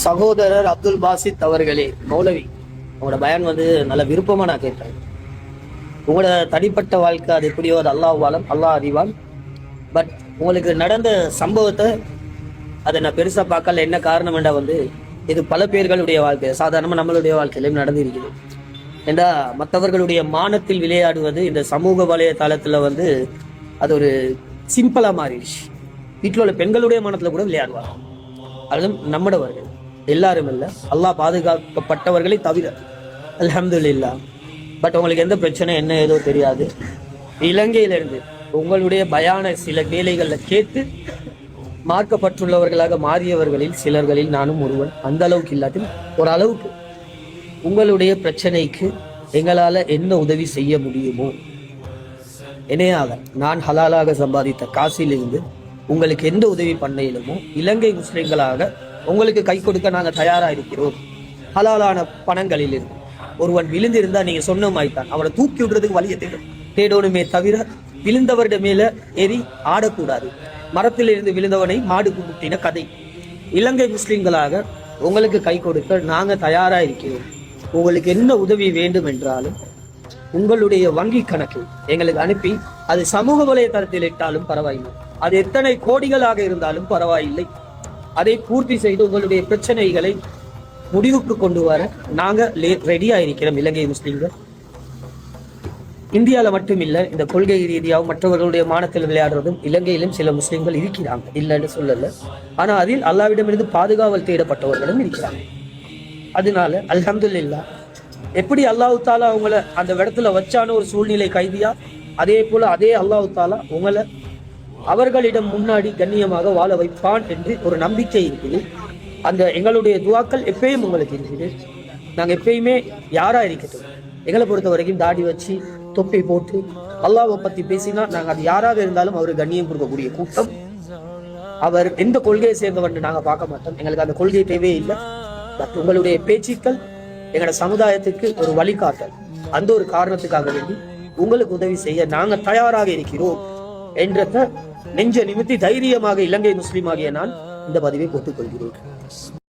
சகோதரர் அப்துல் பாசித் அவர்களே, மௌலவி, உங்களோட பயன் நல்ல விருப்பமா நான் கேட்டேன். உங்களோட தனிப்பட்ட வாழ்க்கை அது எப்படியோ அது அல்லாஹ்வாலம், அல்லாஹ் அறிவான். பட் உங்களுக்கு நடந்த சம்பவத்தை அதை நான் பெருசா பார்க்கல. என்ன காரணம் என்றா இது பல பேர்களுடைய வாழ்க்கை, சாதாரணமா நம்மளுடைய வாழ்க்கையிலும் நடந்திருக்குது. ஏண்டா மற்றவர்களுடைய மானத்தில் விளையாடுவது இந்த சமூக வலைதளத்துல அது ஒரு சிம்பிளா மாறிடுச்சு. வீட்டில் உள்ள பெண்களுடைய மானத்துல கூட விளையாடுவாங்க. அதுவும் நம்மடவர்கள் எல்லாரும் இல்லை, அல்லாஹ் பாதுகாக்கப்பட்டவர்களை தவிர. அல்ஹம்துலில்லாஹ். பட் உங்களுக்கு எந்த பிரச்சனை என்ன ஏதோ தெரியாது. இலங்கையிலிருந்து உங்களுடைய பயான சில வேலைகள்ல கேட்டு மார்க்கப்பட்டுள்ளவர்களாக மாறியவர்களில் சிலர்களில் நானும் ஒருவன். அந்த அளவுக்கு இல்லாட்டி ஓரளவுக்கு உங்களுடைய பிரச்சனைக்கு எங்களால என்ன உதவி செய்ய முடியுமோ, இணையாக நான் ஹலாலாக சம்பாதித்த காசிலிருந்து உங்களுக்கு எந்த உதவி பண்ண இயலுமோ, இலங்கை முஸ்லிம்களாக உங்களுக்கு கை கொடுக்க நாங்கள் தயாரா இருக்கிறோம். ஹலாலான பணங்களில் இருந்து ஒருவன் விழுந்திருந்தா நீங்க சொன்ன மாதிரிதான் அவனை தூக்கி விடுறதுக்கு வழியை தேடணுமே தவிர விழுந்தவருடைய மேல ஏறி ஆடக்கூடாது. மரத்தில் இருந்து விழுந்தவனை மாடுக்கு முட்டின கதை. இலங்கை முஸ்லிம்களாக உங்களுக்கு கை கொடுக்க நாங்க தயாரா இருக்கிறோம். உங்களுக்கு என்ன உதவி வேண்டும் என்றாலும் உங்களுடைய வங்கி கணக்கு எங்களுக்கு அனுப்பி அது சமூக வலைதளத்தில் இட்டாலும் பரவாயில்லை, அது எத்தனை கோடிகளாக இருந்தாலும் பரவாயில்லை, அதை பூர்த்தி செய்து உங்களுடைய பிரச்சனைகளை முடிவுக்கு கொண்டு வர நாங்க ரெடியா இருக்கிறோம். இலங்கை முஸ்லிம்கள் இந்தியாவில் மட்டும் இல்லை, இந்த கொள்கை ரீதியாகவும் மற்றவர்களுடைய மானத்தில் விளையாடுறதும் இலங்கையிலும் சில முஸ்லிம்கள் இருக்கிறாங்க, இல்லைன்னு சொல்லல. ஆனா அதில் அல்லாவிடமிருந்து பாதுகாவல் தேடப்பட்டவர்களும் இருக்கிறாங்க. அதனால அல்ஹம்துலில்லாஹ், எப்படி அல்லாஹ் தாலா அவங்கள அந்த இடத்துல வச்சான ஒரு சூழ்நிலை கைதியா, அதே போல அதே அல்லாஹ் தாலா உங்களை அவர்களிடம் முன்னாடி கண்ணியமாக வாழ வைப்பான் என்று ஒரு நம்பிக்கை இருக்குது. அந்த எங்களுடைய துவாக்கள் எப்பயும் உங்களுக்கு இருக்குது. நாங்க எப்பயுமே யாரா இருக்கட்டும், எங்களை பொறுத்த வரைக்கும் தாடி வச்சு தொப்பி போட்டு அல்லாஹ்வை பத்தி பேசினா நாங்க அது யாராக இருந்தாலும் அவருக்கு கண்ணியம் கொடுக்கக்கூடிய கூட்டம். அவர் எந்த கொள்கையை சேர்ந்தவன் நாங்க பார்க்க மாட்டோம், எங்களுக்கு அந்த கொள்கை தேவையே இல்லை. பட் உங்களுடைய பேச்சுக்கள் எங்களோட சமுதாயத்துக்கு ஒரு வழிகாட்டல். அந்த ஒரு காரணத்துக்காக வேண்டி உங்களுக்கு உதவி செய்ய நாங்க தயாராக இருக்கிறோம் என்றத நெஞ்ச நிமித்தி தைரியமாக இலங்கை முஸ்லீம் ஆகிய நான் இந்த பதிவை போட்டுக் கொள்கிறேன்.